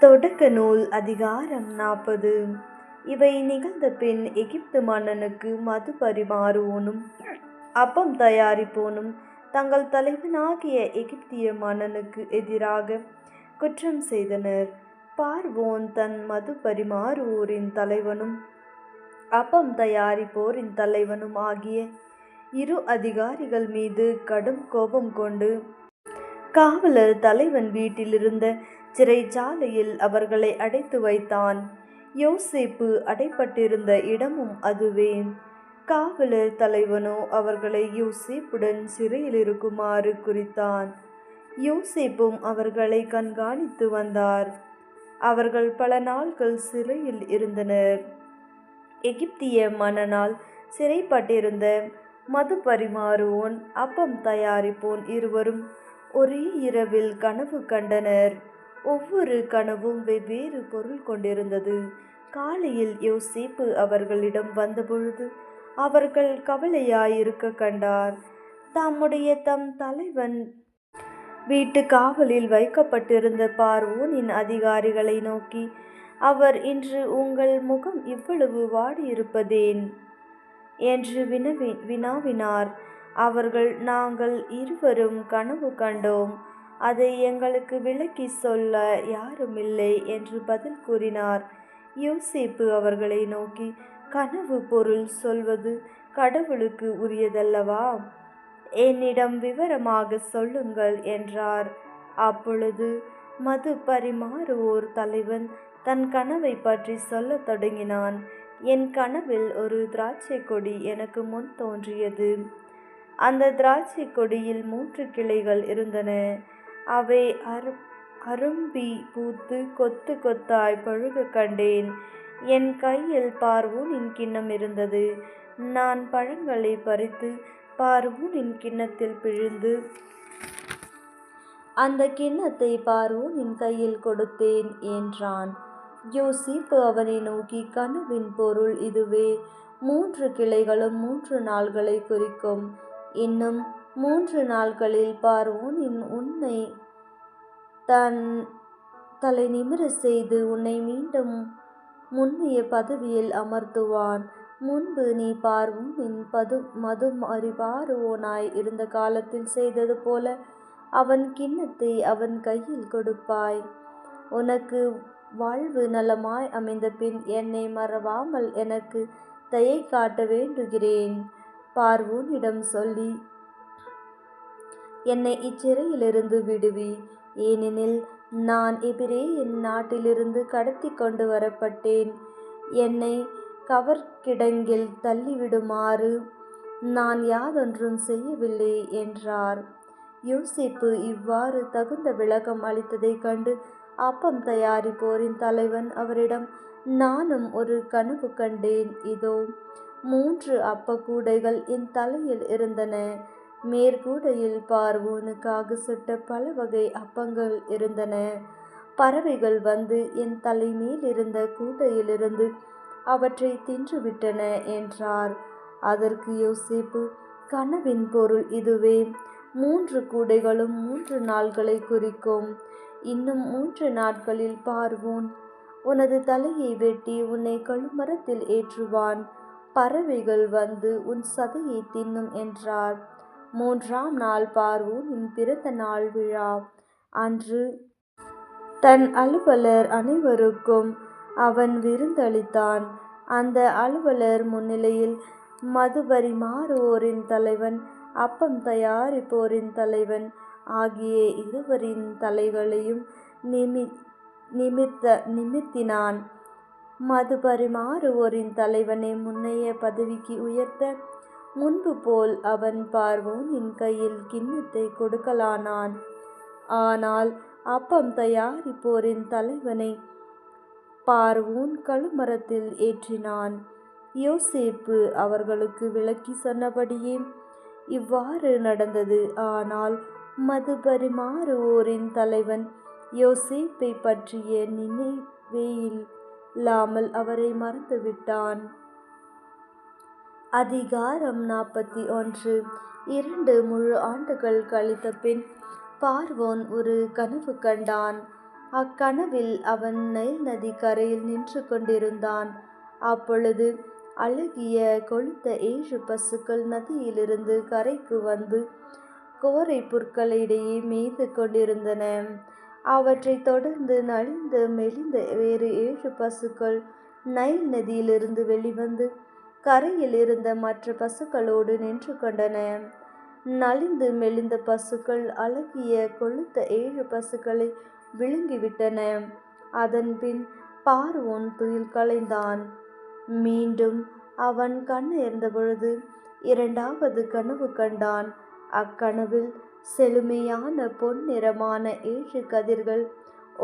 தொடக்க நூல் அதிகாரம் 40. இவை நிகழ்ந்த பின் எகிப்து மன்னனுக்கு மது பரிமாறுவோனும் அப்பம் தயாரிப்போனும் தங்கள் தலைவனாகிய எகிப்திய மன்னனுக்கு எதிராக குற்றம் செய்தனர். பார்வோன் தன் மது பரிமாறுவோரின் தலைவனும் அப்பம் தயாரிப்போரின் தலைவனும் ஆகிய இரு அதிகாரிகள் மீது கடும் கோபம் கொண்டு காவலர் தலைவன் வீட்டிலிருந்த சிறைச்சாலையில் அவர்களை அடைத்து வைத்தான். யோசேப்பு அடைப்பட்டிருந்த இடமும் அதுவே. காவலர் தலைவனோ அவர்களை யோசேப்புடன் சிறையில் இருக்குமாறு குறித்தான். யோசேப்பும் அவர்களை கண்காணித்து வந்தார். அவர்கள் பல நாள்கள் சிறையில் இருந்தனர். எகிப்திய மன்னனால் சிறைப்பட்டிருந்த மது பரிமாறுவோன் அப்பம் தயாரிப்போன் இருவரும் ஒரே இரவில் கனவு கண்டனர். ஒவ்வொரு கனவும் வெவ்வேறு பொருள் கொண்டிருந்தது. காலையில் யோசேப்பு அவர்களிடம் வந்தபொழுது அவர்கள் கவலையாயிருக்க கண்டார். தம் தலைவன் வீட்டு காவலில் வைக்கப்பட்டிருந்த பார்வோனின் அதிகாரிகளை நோக்கி, அவர் இன்று உங்கள் முகம் இவ்வளவு வாடியிருப்பதேன் என்று வினாவினார். அவர்கள், நாங்கள் இருவரும் கனவு கண்டோம், அதை எங்களுக்கு விளக்கி சொல்ல யாருமில்லை என்று பதில் கூறினார். யோசேப்பு அவர்களை நோக்கி, கனவு பொருள் சொல்வது கடவுளுக்கு உரியதல்லவா? என்னிடம் விவரமாக சொல்லுங்கள் என்றார். அப்பொழுது மது பரிமாறுவோர் தலைவன் தன் கனவை பற்றி சொல்லத் தொடங்கினான். என் கனவில் ஒரு திராட்சை கொடி எனக்கு முன் தோன்றியது. அந்த திராட்சை கொடியில் 3 கிளைகள் இருந்தன. அவை அரும்பி பூத்து கொத்து கொத்தாய் பழுக கண்டேன். என் கையில் பார்வோனின் கிண்ணம் இருந்தது. நான் பழங்களை பறித்து பார்வோனின் கிண்ணத்தில் பிழிந்து அந்த கிண்ணத்தை பார்வோனின் கையில் கொடுத்தேன் என்றான். யோசேப்பு அவனை நோக்கி, கனவின் பொருள் இதுவே. 3 கிளைகளும் 3 நாள்களை குறிக்கும். இன்னும் 3 நாள்களில் பார்வோனின் உன்னை தன் தலை நிமிர செய்து உன்னை மீண்டும் முன்னைய பதவியில் அமர்த்துவான். முன்பு நீ பார்வோனின் மது பரிமாறுவோனாய் இருந்த காலத்தில் செய்தது போல அவன் கிண்ணத்தை அவன் கையில் கொடுப்பாய். உனக்கு வாழ்வு நலமாய் அமைந்த பின் என்னை மறவாமல் எனக்கு தயை காட்ட வேண்டுகிறேன். பார்வோனிடம் சொல்லி என்னை இச்சிறையிலிருந்து விடுவி. ஏனெனில் நான் எபிரேயன் நாட்டிலிருந்து கடத்தி கொண்டு வரப்பட்டேன். என்னை கவர்கிடங்கில் தள்ளிவிடுமாறு நான் யாதொன்றும் செய்யவில்லை என்றார். யோசேப்பு இவ்வாறு தகுந்த விளக்கம் அளித்ததைக் கண்டு அப்பம் தயாரிப்போரின் தலைவன் அவரிடம், நானும் ஒரு கனவு கண்டேன். இதோ 3 அப்பக்கூடைகள் என் தலையில் இருந்தன. மேற்கூடையில் பார்வோனுக்காக சுட்ட பல வகை அப்பங்கள் இருந்தன. பறவைகள் வந்து என் தலை மேல் இருந்த கூடையிலிருந்து அவற்றை தின்றுவிட்டன என்றார். அதற்கு யோசேப்பு, கனவின் பொருள் இதுவே. 3 கூடைகளும் 3 நாள்களை குறிக்கும். இன்னும் 3 நாட்களில் பார்வோன் உனது தலையை வெட்டி உன்னை கழுமரத்தில் ஏற்றுவான். பறவைகள் வந்து உன் சதையை தின்னும் என்றார். 3ஆம் நாள் பார்வோனின் பிறந்த நாள் விழா. அன்று தன் அலுவலர் அனைவருக்கும் அவன் விருந்தளித்தான். அந்த அலுவலர் முன்னிலையில் மது பரிமாறுவோரின் தலைவன் அப்பம் தயாரிப்போரின் தலைவன் ஆகிய இருவரின் தலைகளையும் நிமிர்த்தினான். மது பரிமாறுவோரின் தலைவனை முன்னைய பதவிக்கு உயர்த்த முன்பு போல் அவன் பார்வோனின் கையில் கிண்ணத்தை கொடுக்கலானான். ஆனால் அப்பம் தயாரிப்போரின் தலைவனை பார்வோன் கழுமரத்தில் ஏற்றினான். யோசேப்பு அவர்களுக்கு விளக்கி சொன்னபடியே இவ்வாறு நடந்தது. ஆனால் மது பரிமாறுவோரின் தலைவன் யோசேப்பை பற்றிய நினைவேயில்லாமல் அவரை மறந்துவிட்டான். அதிகாரம் 41. 2 முழு ஆண்டுகள் கழித்த பின் பார்வோன் ஒரு கனவு கண்டான். அக்கனவில் அவன் நைல் நதி கரையில் நின்று கொண்டிருந்தான். அப்பொழுது அழகிய கொழுத்த 7 பசுக்கள் நதியிலிருந்து கரைக்கு வந்து கோரை புற்களிடையே மேய்ந்து கொண்டிருந்தன. அவற்றைத் தொடர்ந்து நலிந்து மெலிந்த வேறு 7 பசுக்கள் நைல் நதியிலிருந்து வெளிவந்து கரையில் இருந்த மற்ற பசுக்களோடு நின்று கொண்டன. நலிந்து மெலிந்த பசுக்கள் அழகிய கொழுத்த 7 பசுக்களை விழுங்கிவிட்டன. அதன்பின் பார்வோன் துயில் களைந்தான். மீண்டும் அவன் கண்ணயர்ந்த பொழுது 2வது கனவு கண்டான். அக்கனவில் செழுமையான பொன்னிறமான 7 கதிர்கள்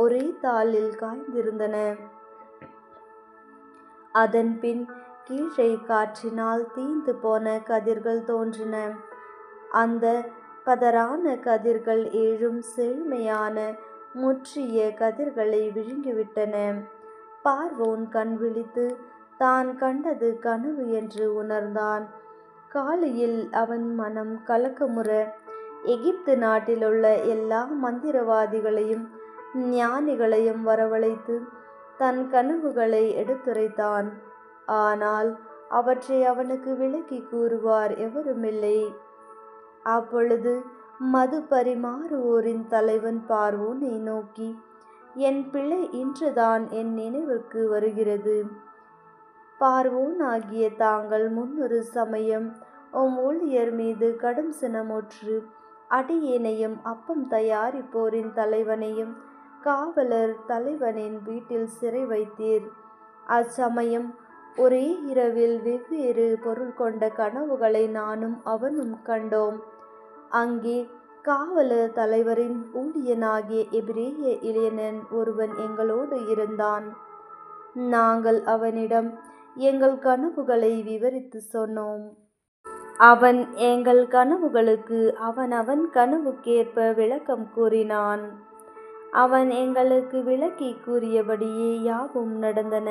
ஒரே தாளில் காய்ந்திருந்தன. அதன்பின் கீழே காற்றினால் தீந்து போன கதிர்கள் தோன்றின. அந்த பதரான கதிர்கள் 7 செழுமையான முற்றிய கதிர்களை விழுங்கிவிட்டன. பார்வோன் கண் விழித்து தான் கண்டது கனவு என்று உணர்ந்தான். காலையில் அவன் மனம் கலக்கமுற எகிப்து நாட்டிலுள்ள எல்லா மந்திரவாதிகளையும் ஞானிகளையும் வரவழைத்து தன் கனவுகளை எடுத்துரைத்தான். ஆனால் அவற்றை அவனுக்கு விளக்கி கூறுவார் எவருமில்லை. அப்பொழுது மது பரிமாறுவோரின் தலைவன் பார்வோனை நோக்கி, என் பிழை இன்றுதான் என் நினைவுக்கு வருகிறது. பார்வோனாகிய தாங்கள் முன்னொரு சமயம் ஊழியர் மீது கடும் சினமுற்று அடியேனையும் அப்பம் தயாரிப்போரின் தலைவனையும் காவலர் தலைவனின் வீட்டில் சிறை வைத்தீர். அச்சமயம் ஒரே இரவில் வெவ்வேறு பொருள் கொண்ட கனவுகளை நானும் அவனும் கண்டோம். அங்கே காவலர் தலைவரின் ஊழியனாகிய எபிரேய இளைஞன் ஒருவன் எங்களோடு இருந்தான். நாங்கள் அவனிடம் எங்கள் கனவுகளை விவரித்து சொன்னோம். அவன் எங்கள் கனவுகளுக்கு அவனவன் கனவுக்கேற்ப விளக்கம் கூறினான். அவன் எங்களுக்கு விளக்கி கூறியபடியே யாவும் நடந்தன.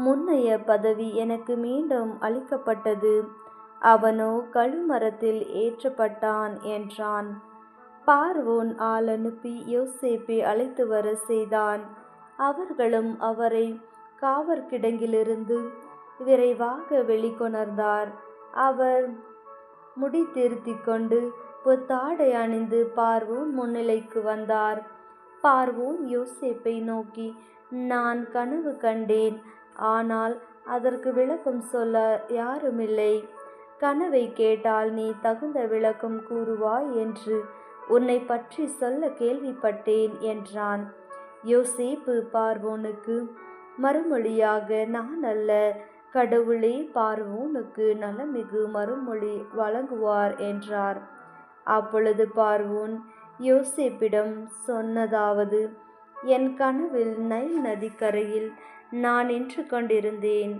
முன்னைய பதவி எனக்கு மீண்டும் அளிக்கப்பட்டது. அவனோ கழுமரத்தில் ஏற்றப்பட்டான் என்றான். பார்வோன் ஆள் அனுப்பி யோசேப்பை அழைத்து வர செய்தான். அவர்களும் அவரை காவற்கிடங்கிலிருந்து விரைவாக வெளிக்கொணர்ந்தார். அவர் முடி திருத்தி கொண்டு புத்தாடை அணிந்து பார்வோன் முன்னிலைக்கு வந்தார். பார்வோன் யோசேப்பை நோக்கி, நான் கனவு கண்டேன், ஆனால் அதற்கு விளக்கம் சொல்ல யாருமில்லை. கனவை கேட்டால் நீ தகுந்த விளக்கம் கூறுவாய் என்று உன்னை பற்றி சொல்ல கேள்விப்பட்டேன் என்றான். யோசேப்பு பார்வோனுக்கு மறுமொழியாக, நான் அல்ல, கடவுளே பார்வோனுக்கு நலமிகு மறுமொழி வழங்குவார் என்றார். அப்பொழுது பார்வோன் யோசேப்பிடம் சொன்னதாவது, என் கனவில் நைல் நதிக்கரையில் நான் நின்று கொண்டிருந்தேன்.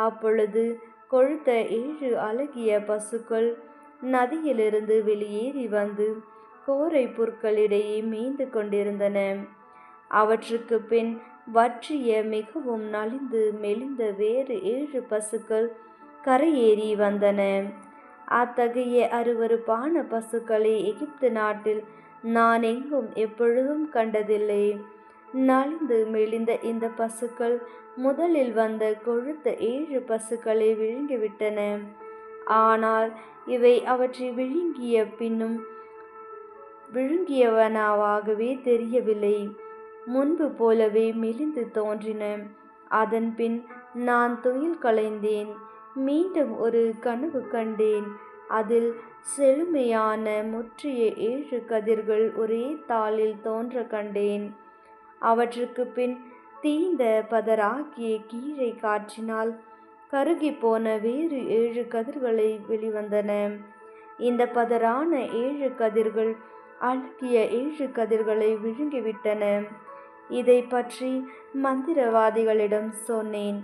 அப்பொழுது கொழுத்த 7 அழகிய பசுக்கள் நதியிலிருந்து வெளியேறி வந்து கோரை புற்களிடையே மேய்ந்து கொண்டிருந்தன. அவற்றுக்கு பின் வற்றிய மிகவும் நலிந்து மெலிந்த வேறு 7 பசுக்கள் கரையேறி வந்தன. அத்தகைய அருவருப்பான பசுக்களை எகிப்து நாட்டில் நான் எங்கும் எப்பொழுதும் கண்டதில்லை. நலிந்து மெலிந்த இந்த பசுக்கள் முதலில் வந்த கொழுத்த 7 பசுக்களை விழுங்கிவிட்டன. ஆனால் இவை அவற்றை விழுங்கிய பின்னும் விழுங்கியவனாகவே தெரியவில்லை. முன்பு போலவே மெலிந்து தோன்றின. அதன்பின் நான் துயில் களைந்தேன். மீண்டும் ஒரு கனவு கண்டேன். அதில் செழுமையான முற்றிய 7 கதிர்கள் ஒரே தாளில் தோன்ற கண்டேன். அவற்றுக்கு பின் தீந்த பதராகிய கீழே காற்றினால் கருகி போன வேறு 7 கதிர்களை வெளிவந்தன. இந்த பதரான 7 கதிர்கள் அழகிய 7 கதிர்களை விழுங்கிவிட்டன. இதை பற்றி மந்திரவாதிகளிடம் சொன்னேன்.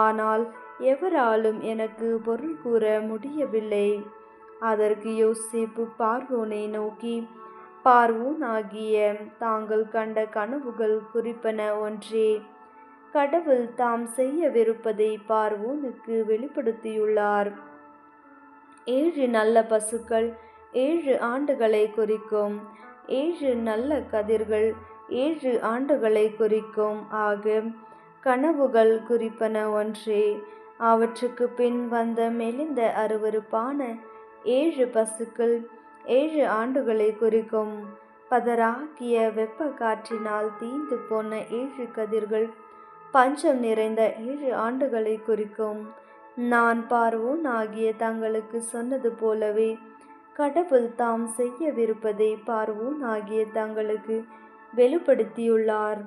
ஆனால் எவராலும் எனக்கு பொருள் கூற முடியவில்லை. அதற்கு யோசேப்பு பார்வோனை நோக்கி, பார்வோனாகிய தாங்கள் கண்ட கனவுகள் குறிப்பன ஒன்றே. கடவுள் தாம் செய்யவிருப்பதை பார்வோனுக்கு வெளிப்படுத்தியுள்ளார். 7 நல்ல பசுக்கள் 7 ஆண்டுகளை குறிக்கும். 7 நல்ல கதிர்கள் 7 ஆண்டுகளை குறிக்கும். ஆக கனவுகள் குறிப்பன ஒன்றே. அவற்றுக்கு பின் வந்த மெலிந்த அருவருப்பான 7 பசுக்கள் 7 ஆண்டுகளை குறிக்கும். பதராகிய வெப்ப காற்றினால் தீந்து போன 7 கதிர்கள் பஞ்சம் நிறைந்த 7 ஆண்டுகளை குறிக்கும். நான் பார்வோன் ஆகிய தங்களுக்கு சொன்னது போலவே கடவுள் தாம் செய்யவிருப்பதை பார்வோன் ஆகிய தங்களுக்கு வெளிப்படுத்தியுள்ளார்.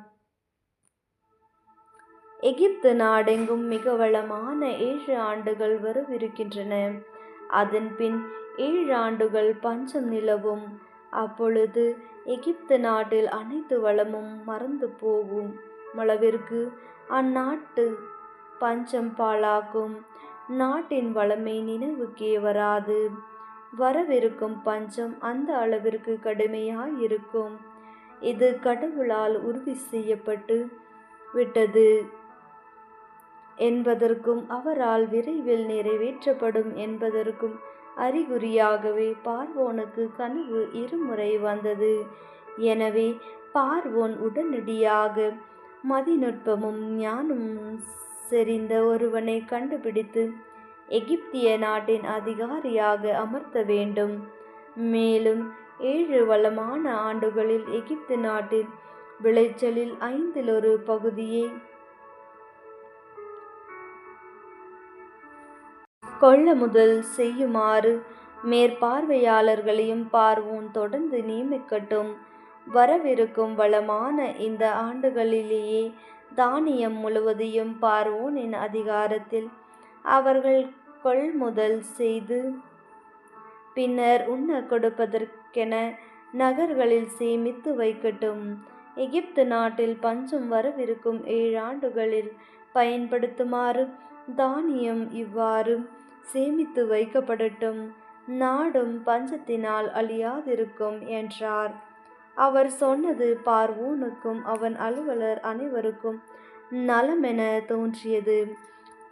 எகிப்து நாடெங்கும் மிக வளமான 7 ஆண்டுகள் வரவிருக்கின்றன. அதன் பின் 7 ஆண்டுகள் பஞ்சம் நிலவும். அப்பொழுது எகிப்து நாட்டில் அனைத்து வளமும் மறந்து போகும் அளவிற்கு அந்நாட்டு பஞ்சம் பாழாகும். நாட்டின் வளமை நினைவுக்கே வராது. வரவிருக்கும் பஞ்சம் அந்த அளவிற்கு கடுமையாயிருக்கும். இது கடவுளால் உறுதி செய்யப்பட்டு விட்டது என்பதற்கும் அவரால் விரைவில் நிறைவேற்றப்படும் என்பதற்கும் அறிகுறியாகவே பார்வோனுக்கு கனவு 2 முறை வந்தது. எனவே பார்வோன் உடனடியாக மதிநுட்பமும் ஞானமும் செறிந்த ஒருவனை கண்டுபிடித்து எகிப்திய நாட்டின் அதிகாரியாக அமர்த்த வேண்டும். மேலும் 7 வளமான ஆண்டுகளில் எகிப்து நாட்டில் விளைச்சலில் 5 பகுதியை கொள்முதல் செய்யுமாறு மேற்பார்வையாளர்களையும் பார்வோன் தொடர்ந்து நியமிக்கட்டும். வரவிருக்கும் வளமான இந்த ஆண்டுகளிலேயே தானியம் முழுவதையும் பார்வோனின் அதிகாரத்தில் அவர்கள் கொள்முதல் செய்து பின்னர் உண்ண கொடுப்பதற்கென நகர்களில் சேமித்து வைக்கட்டும். எகிப்து நாட்டில் பஞ்சம் வரவிருக்கும் 7 ஆண்டுகளில் பயன்படுத்துமாறு தானியம் இவ்வாறு சேமித்து வைக்கப்படட்டும். நாடும் பஞ்சத்தினால் அழியாதிருக்கும் என்றார். அவர் சொன்னது பார்வோனுக்கும் அவன் அலுவலர் அனைவருக்கும் நலமென தோன்றியது.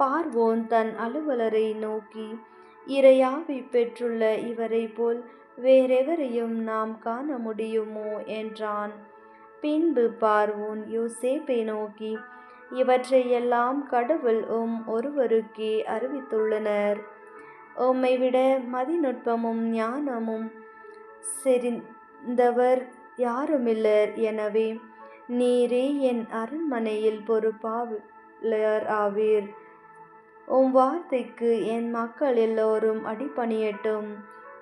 பார்வோன் தன் அலுவலரை நோக்கி, இறையாவி பெற்றுள்ள இவரை போல் வேறெவரையும் நாம் காண முடியுமோ என்றான். பின்பு பார்வோன் யோசேப்பை நோக்கி, இவற்றையெல்லாம் கடவுள் ஒருவருக்கே அறிவித்துள்ளனர். உம்மை விட மதிநுட்பமும் ஞானமும் செறிந்தவர் யாருமில்லர். எனவே நீரே என் அரண்மனையில் பொறுப்பாளர் ஆவீர். வார்த்தைக்கு என் மக்கள் எல்லோரும் அடிபணியட்டும்.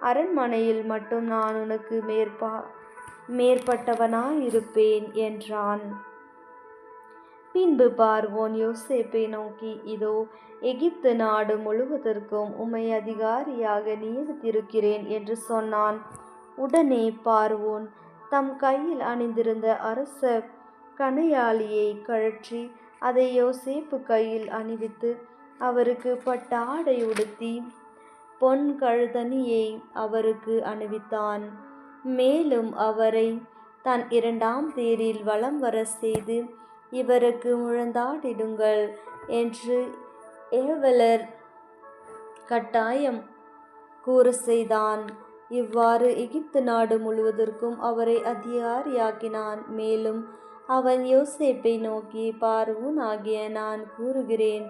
அரண்மனையில் மட்டும் நான் உனக்கு மேற்பட்டவனாயிருப்பேன் என்றான். பின்பு பார்வோன் யோசேப்பை நோக்கி, இதோ எகிப்து நாடு முழுவதற்கும் உம்மை அதிகாரியாக நியமித்திருக்கிறேன் என்று சொன்னான். உடனே பார்வோன் தம் கையில் அணிந்திருந்த அரச கணையாழியை கழற்றி அதை யோசேப்பு கையில் அணிவித்து அவருக்கு பட்டாடை உடுத்தி பொன் கழுதணியை அவருக்கு அணிவித்தான். மேலும் அவரை தன் 2ஆம் தேரில் வலம் வர செய்து, இவருக்கு முழந்தாடிடுங்கள் என்று ஏவலர் கட்டாயம் கூற செய்தான். இவ்வாறு எகிப்து நாடு முழுவதற்கும் அவரை அதிகாரியாக்கினான். மேலும் அவன் யோசேப்பை நோக்கி, பார்வோன் ஆகிய நான் கூறுகிறேன்,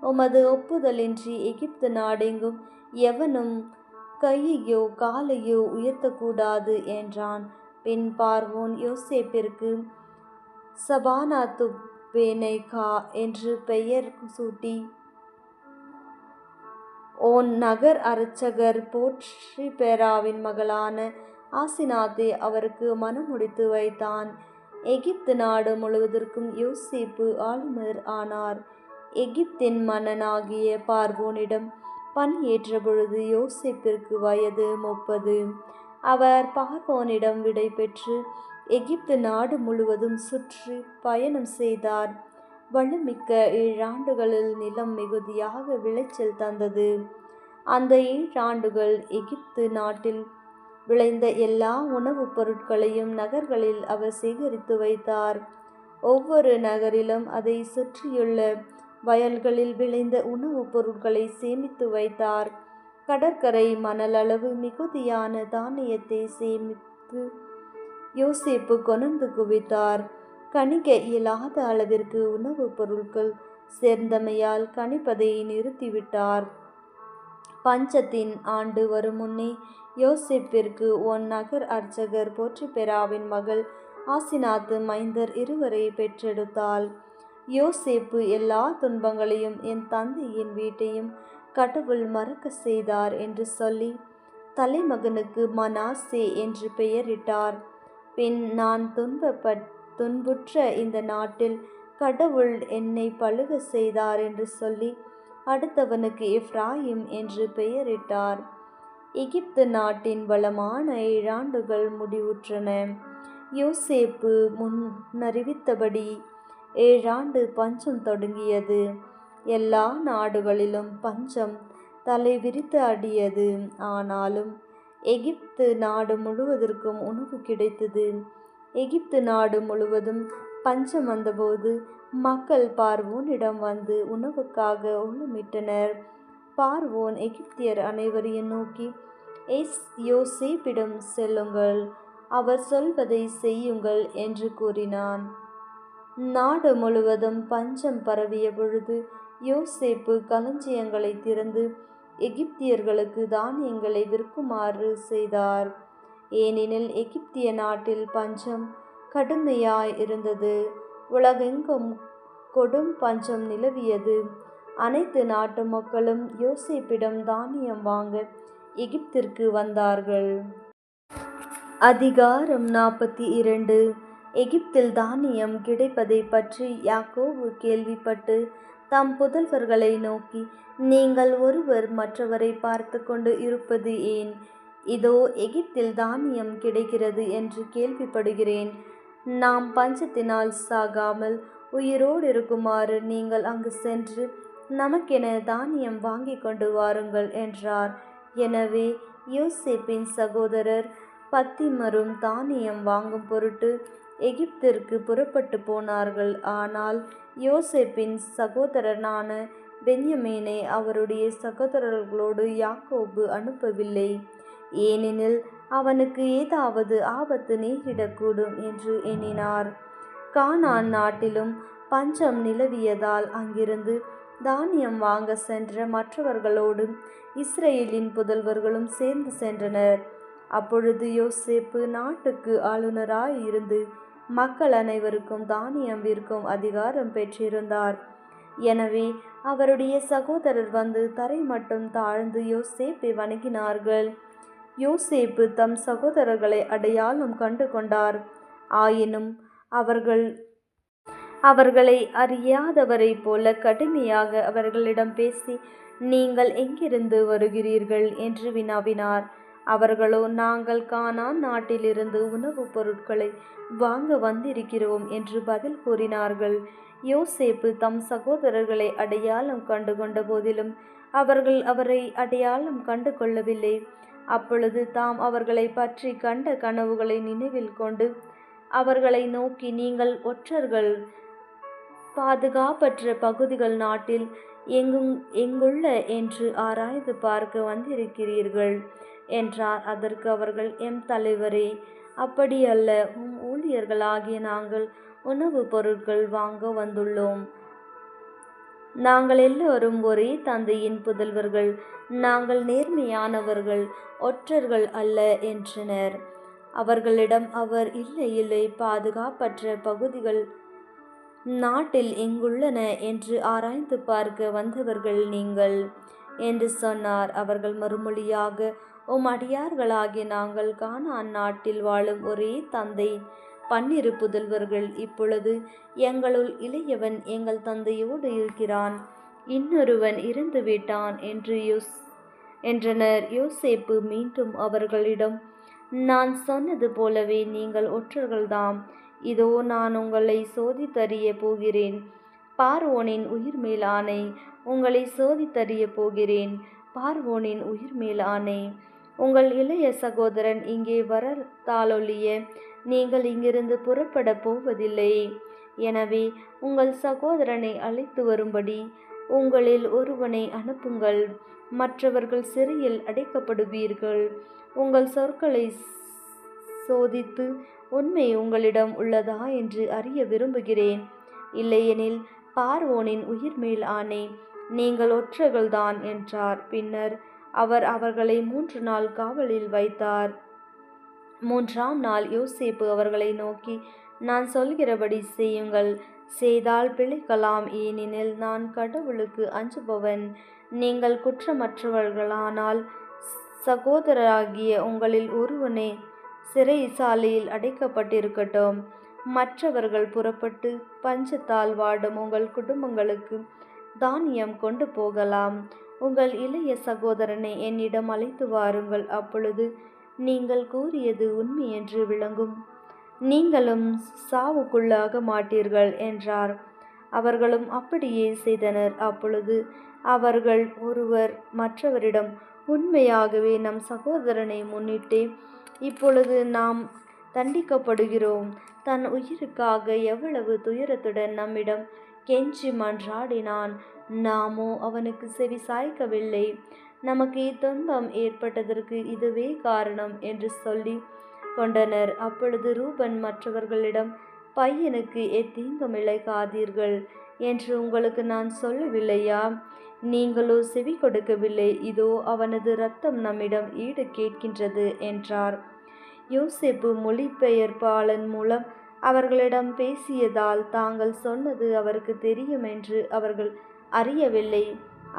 உமது ஒப்புதலின்றி எகிப்து நாடெங்கும் எவனும் கையையோ காலையோ உயர்த்தக்கூடாது என்றான். பின் பார்வோன் யோசேப்பிற்கு சபானாத்துபேனேகா என்று பெயர் சூட்டி ஓன் நகர் அர்ச்சகர் போற்றிபெராவின் மகளான ஆசினாத்தை அவருக்கு மணமுடித்து வைத்தான். எகிப்து நாடு முழுவதற்கும் யோசேப்பு ஆளுநர் ஆனார். எகிப்தின் மன்னனாகிய பார்வோனிடம் பணியேற்ற பொழுது யோசேப்பிற்கு வயது 30. அவர் பார்வோனிடம் விடை பெற்று எகிப்து நாடு முழுவதும் சுற்றி பயணம் செய்தார். வளமிக்க 7 ஆண்டுகளில் நிலம் மிகுதியாக விளைச்சல் தந்தது. அந்த 7 ஆண்டுகள் எகிப்து நாட்டில் விளைந்த எல்லா உணவுப் பொருட்களையும் நகர்களில் அவர் சேகரித்து வைத்தார். ஒவ்வொரு நகரிலும் அதை சுற்றியுள்ள வயல்களில் விளைந்த உணவுப் பொருட்களை சேமித்து வைத்தார். கடற்கரை மணலளவு மிகுதியான தானியத்தை சேமித்து யோசேப்பு கொணர்ந்து குவித்தார். கணிக்க இயலாத அளவிற்கு உணவுப் பொருட்கள் சேர்ந்தமையால் கணிப்பதை நிறுத்திவிட்டார். பஞ்சத்தின் ஆண்டு வரும் முன்னே யோசேப்பிற்கு நகர் அர்ச்சகர் போற்றிபெராவின் மகள் ஆசினாத்து மைந்தர் இருவரை பெற்றெடுத்தாள். யோசேப்பு எல்லா துன்பங்களையும் என் தந்தையின் வீட்டையும் கடவுள் மறக்க செய்தார் என்று சொல்லி தலைமகனுக்கு மனாசே என்று பெயரிட்டார். பின் நான் துன்புற்ற இந்த நாட்டில் கடவுள் என்னை பழுக செய்தார் என்று சொல்லி அடுத்தவனுக்கு எப்ராயிம் என்று பெயரிட்டார். எகிப்து நாட்டின் வளமான 7 ஆண்டுகள் முடிவுற்றன. யோசேப்பு முன்னறிவித்தபடி 7 ஆண்டு பஞ்சம் தொடங்கியது. எல்லா நாடுகளிலும் பஞ்சம் தலைவிரித்து ஆடியது. ஆனாலும் எகிப்து நாடு முழுவதற்கும் உணவு கிடைத்தது. எகிப்து நாடு முழுவதும் பஞ்சம் வந்தபோது மக்கள் பார்வோனிடம் வந்து உணவுக்காக ஓலமிட்டனர். பார்வோன் எகிப்தியர் அனைவரையும் நோக்கி, யோசேப்பிடம் செல்லுங்கள், அவர் சொல்வதை செய்யுங்கள் என்று கூறினான். நாடு முழுவதும் பஞ்சம் பரவிய பொழுது யோசேப்பு களஞ்சியங்களை திறந்து எகிப்தியர்களுக்கு தானியங்களை விற்குமாறு செய்தார். ஏனெனில் எகிப்திய நாட்டில் பஞ்சம் கடுமையாய் இருந்தது. உலகெங்கும் கொடும் பஞ்சம் நிலவியது. அனைத்து நாட்டு மக்களும் யோசேப்பிடம் தானியம் வாங்க எகிப்திற்கு வந்தார்கள். அதிகாரம் 42. எகிப்தில் தானியம் கிடைப்பதை பற்றி யாக்கோபு கேள்விப்பட்டு தம் புதல்வர்களை நோக்கி, நீங்கள் ஒருவர் மற்றவரை பார்த்து கொண்டு இருப்பது ஏன்? இதோ எகிப்தில் தானியம் கிடைக்கிறது என்று கேள்விப்படுகிறேன். நாம் பஞ்சத்தினால் சாகாமல் உயிரோடு இருக்குமாறு நீங்கள் அங்கு சென்று நமக்கென தானியம் வாங்கி கொண்டு வாருங்கள் என்றார். எனவே யோசேப்பின் சகோதரர் பத்திமரும் தானியம் வாங்கும் பொருட்டு எகிப்திற்கு புறப்பட்டு போனார்கள். ஆனால் யோசேப்பின் சகோதரனான பென்யமீனை அவருடைய சகோதரர்களோடு யாக்கோபு அனுப்பவில்லை. ஏனெனில் அவனுக்கு ஏதாவது ஆபத்து நேரிடக்கூடும் என்று எண்ணினார். கானான் நாட்டிலும் பஞ்சம் நிலவியதால் அங்கிருந்து தானியம் வாங்க சென்ற மற்றவர்களோடு இஸ்ரேலின் புதல்வர்களும் சேர்ந்து சென்றனர். அப்பொழுது யோசேப்பு நாட்டுக்கு ஆளுநராய் இருந்து மக்கள் அனைவருக்கும் தானியம் விற்கும் அதிகாரம் பெற்றிருந்தார். எனவே அவருடைய சகோதரர் வந்து தரை மட்டும் தாழ்ந்து யோசேப்பை வணங்கினார்கள். யோசேப்பு தம் சகோதரர்களை அடையாளம் கண்டு கொண்டார். ஆயினும் அவர்களை அறியாதவரை போல கடுமையாக அவர்களிடம் பேசி, நீங்கள் எங்கிருந்து வருகிறீர்கள் என்று வினாவினார். அவர்களோ, நாங்கள் கானான் நாட்டிலிருந்து உணவுப் பொருட்களை வாங்க வந்திருக்கிறோம் என்று பதில் கூறினார்கள். யோசேப்பு தம் சகோதரர்களை அடையாளம் கண்டு கொண்ட போதிலும் அவர்கள் அவரை அடையாளம் கண்டு கொள்ளவில்லை. அப்பொழுது தாம் அவர்களை பற்றி கண்ட கனவுகளை நினைவில் கொண்டு அவர்களை நோக்கி, நீங்கள் ஒற்றர்கள் பாதுகாப்பற்ற பகுதிகள் நாட்டில் எங்குள்ள என்று ஆராய்ந்து பார்க்க வந்திருக்கிறீர்கள் என்றார். அதற்கு அவர்கள், எம் தலைவரே, அப்படியல்ல, ஊழியர்களாகிய நாங்கள் உணவுப் பொருட்கள் வாங்க வந்துள்ளோம். நாங்கள் எல்லோரும் ஒரே தந்தையின் புதல்வர்கள். நாங்கள் நேர்மையானவர்கள், ஒற்றர்கள் அல்ல என்றனர். அவர்களிடம் அவர், இல்லை இல்லை, பாதுகாப்பற்ற பகுதிகள் நாட்டில் எங்குள்ளன என்று ஆராய்ந்து பார்க்க வந்தவர்கள் நீங்கள் என்று சொன்னார். அவர்கள் மறுமொழியாக, உம் அடியார்களாகிய நாங்கள் கானான் நாட்டில் வாழும் ஒரே தந்தை 12 புதல்வர்கள். இப்பொழுது எங்களுள் இளையவன் எங்கள் தந்தையோடு இருக்கிறான், இன்னொருவன் இறந்து விட்டான் என்றனர். யோசேப்பு மீண்டும் அவர்களிடம், நான் சொன்னது போலவே நீங்கள் ஒற்றர்கள்தாம். இதோ நான் உங்களை சோதித்தறிய போகிறேன். பார்வோனின் உயிர் மேல் ஆணை, உங்களை சோதித்தறிய போகிறேன். பார்வோனின் உயிர் மேல் ஆணை, உங்கள் இளைய சகோதரன் இங்கே வரத்தாலொழிய நீங்கள் இங்கிருந்து புறப்பட போவதில்லை. எனவே உங்கள் சகோதரனை அழைத்து வரும்படி உங்களில் ஒருவனை அனுப்புங்கள். மற்றவர்கள் சிறையில் அடைக்கப்படுவீர்கள். உங்கள் சொற்களை சோதித்து உண்மை உங்களிடம் உள்ளதா என்று அறிய விரும்புகிறேன். இல்லையெனில் பார்வோனின் உயிர் மேல் ஆணை, நீங்கள் ஒற்றர்கள்தான் என்றார். பின்னர் அவர் அவர்களை 3 நாள் காவலில் வைத்தார். 3ஆம் நாள் யோசேப்பு அவர்களை நோக்கி, நான் சொல்கிறபடி செய்யுங்கள். செய்தால் பிழைக்கலாம், ஏனெனில் நான் கடவுளுக்கு அஞ்சுபவன். நீங்கள் குற்றமற்றவர்களானால் சகோதரராகிய உங்களில் ஒருவனே சிறைச்சாலையில் அடைக்கப்பட்டிருக்கட்டும். மற்றவர்கள் புறப்பட்டு பஞ்சத்தால் வாடும் உங்கள் குடும்பங்களுக்கு தானியம் கொண்டு போகலாம். உங்கள் இளைய சகோதரனை என்னிடம் அழைத்து வாருங்கள். அப்பொழுது நீங்கள் கூறியது உண்மை என்று விளங்கும். நீங்களும் சாவுக்குள்ளாக மாட்டீர்கள் என்றார். அவர்களும் அப்படியே செய்தனர். அப்பொழுது அவர்கள் ஒருவர் மற்றவரிடம், உண்மையாகவே நம் சகோதரனை முன்னிட்டே இப்பொழுது நாம் தண்டிக்கப்படுகிறோம். தன் உயிருக்காக எவ்வளவு துயரத்துடன் நம்மிடம் கெஞ்சி மன்றாடினான். நாமோ அவனுக்கு செவி சாய்க்கவில்லை. நமக்கு இத்துன்பம் ஏற்பட்டதற்கு இதுவே காரணம் என்று சொல்லி கொண்டனர். அப்பொழுது ரூபன் மற்றவர்களிடம், பையனுக்கு எத்தீங்கும் இழைக்காதீர்கள் என்று உங்களுக்கு நான் சொல்லவில்லையா? நீங்களோ செவி கொடுக்கவில்லை. இதோ அவனது இரத்தம் நம்மிடம் ஈடு கேட்கின்றது என்றார். யோசேப்பு மொழிபெயர்ப்பாளன் மூலம் அவர்களிடம் பேசியதால் தாங்கள் சொன்னது அவருக்கு தெரியும் என்று அவர்கள் அறியவில்லை.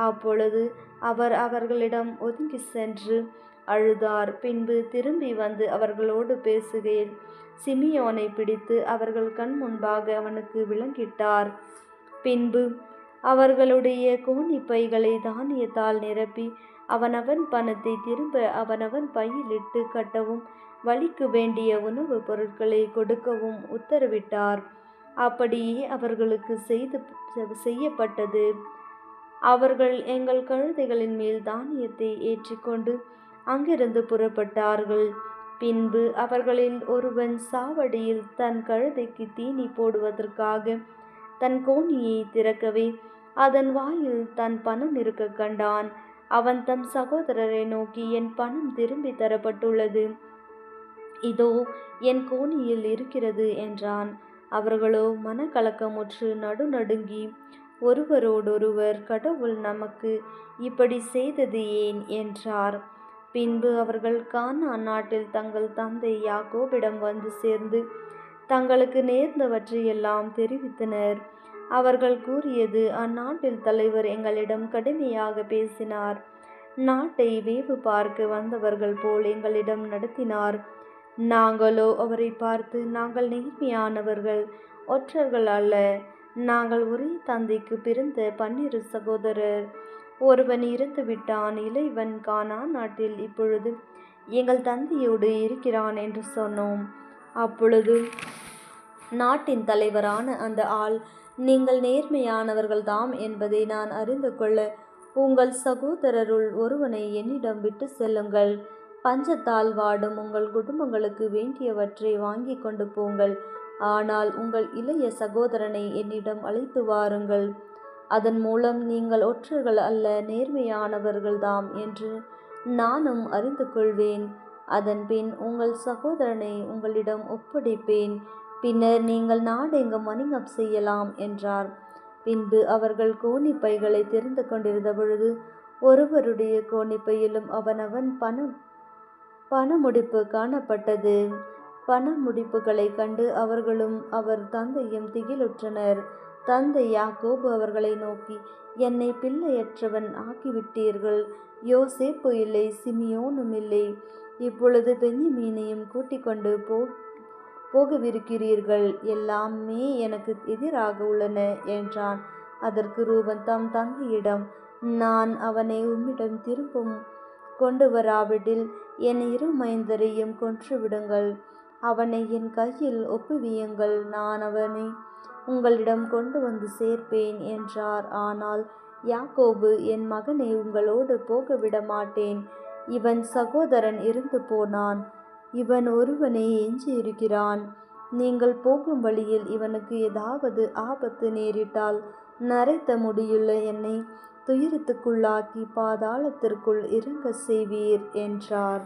அப்பொழுது அவர் அவர்களிடம் ஒதுங்கி சென்று அழுதார். பின்பு திரும்பி வந்து அவர்களோடு பேசுகையில் சிமியோனை பிடித்து அவர்கள் கண் முன்பாக அவனுக்கு விலங்கிட்டார். பின்பு அவர்களுடைய கோணிப்பைகளை தானியத்தால் நிரப்பி அவனவன் பணத்தை திரும்ப அவனவன் பையிலிட்டு கட்டவும் வழிக்கு வேண்டிய உணவுப் பொருட்களை கொடுக்கவும் உத்தரவிட்டார். அப்படியே அவர்களுக்கு செய்யப்பட்டது. அவர்கள் எங்கள் கழுதைகளின் மேல் தானியத்தை ஏற்றிக்கொண்டு அங்கிருந்து புறப்பட்டார்கள். பின்பு அவர்களில் ஒருவன் சாவடியில் தன் கழுதைக்கு தீனி போடுவதற்காக தன் கோணியை திறக்கவே அதன் வாயில் தன் பணம் இருக்க கண்டான். அவன் தம் சகோதரரை நோக்கி, என் பணம் திரும்பி தரப்பட்டுள்ளது, இதோ என் கோணியில் இருக்கிறது என்றான். அவர்களோ மனக்கலக்கமுற்று நடுநடுங்கி ஒருவரோடொருவர், கடவுள் நமக்கு இப்படி செய்தது ஏன் என்றார். பின்பு அவர்கள் கானான் நாட்டில் தங்கள் தந்தை யாக்கோபிடம் வந்து சேர்ந்து தங்களுக்கு நேர்ந்தவற்றையெல்லாம் தெரிவித்தனர். அவர்கள் கூறியது, அந்நாட்டில் தலைவர் எங்களிடம் கடுமையாக பேசினார். நாட்டை வேவு பார்க்க வந்தவர்கள் போல் எங்களிடம் நடத்தினார். நாங்களோ அவரை பார்த்து, நாங்கள் நேர்மையானவர்கள், ஒற்றர்கள் அல்ல. நாங்கள் ஒரே தந்தைக்கு பிறந்த 12 சகோதரர். ஒருவன் இறந்து விட்டான். இளையவன் கானான் நாட்டில் இப்பொழுது எங்கள் தந்தையோடு இருக்கிறான் என்று சொன்னோம். அப்பொழுது நாட்டின் தலைவரான அந்த ஆள், நீங்கள் நேர்மையானவர்கள்தாம் என்பதை நான் அறிந்து கொள்ள உங்கள் சகோதரருள் ஒருவனை என்னிடம் விட்டு செல்லுங்கள். பஞ்சத்தால் வாடும் உங்கள் குடும்பங்களுக்கு வேண்டியவற்றை வாங்கி கொண்டு போங்கள். ஆனால் உங்கள் இளைய சகோதரனை என்னிடம் அழைத்து வாருங்கள். அதன் மூலம் நீங்கள் ஒற்றர்கள் அல்ல, நேர்மையானவர்கள்தாம் என்று நானும் அறிந்து கொள்வேன். அதன் பின் உங்கள் சகோதரனை உங்களிடம் ஒப்படைப்பேன். பின்னர் நீங்கள் நாடெங்கும் வணிகம் செய்யலாம் என்றார். பின்பு அவர்கள் கோணிப்பைகளை தெரிந்து கொண்டிருந்த பொழுது ஒருவருடைய கோணிப்பையிலும் அவனவன் பணமுடிப்பு காணப்பட்டது. பணமுடிப்புகளை கண்டு அவர்களும் அவர் தந்தையும் திகிலுற்றனர். தந்தை யாக்கோபு அவர்களை நோக்கி, என்னை பிள்ளையற்றவன் ஆக்கிவிட்டீர்கள். யோசேப்பு இல்லை, சிமியோனும் இல்லை. இப்பொழுது பென்யமீனையும் கூட்டிக் கொண்டு போகவிருக்கிறீர்கள். எல்லாமே எனக்கு எதிராக உள்ளன என்றான். அதற்கு ரூபன் தம் தந்தையிடம், நான் அவனை உம்மிடம் திரும்பவும் கொண்டு வராவிடில் என் 2 மைந்தரையும் கொன்றுவிடுங்கள். அவனை என் கையில் ஒப்புவியுங்கள். நான் அவனை உங்களிடம் கொண்டு வந்து சேர்ப்பேன் என்றார். ஆனால் யாக்கோபு, என் மகனை உங்களோடு போகவிட மாட்டேன். இவன் சகோதரன் இறந்து போனான். இவன் ஒருவனே எஞ்சியிருக்கிறான். நீங்கள் போகும் வழியில் இவனுக்கு ஏதாவது ஆபத்து நேரிட்டால் நரைத்த முடியுள்ள என்னை துயரத்துக்குள்ளாக்கி பாதாளத்திற்குள் இறங்க செய்வீர் என்றார்.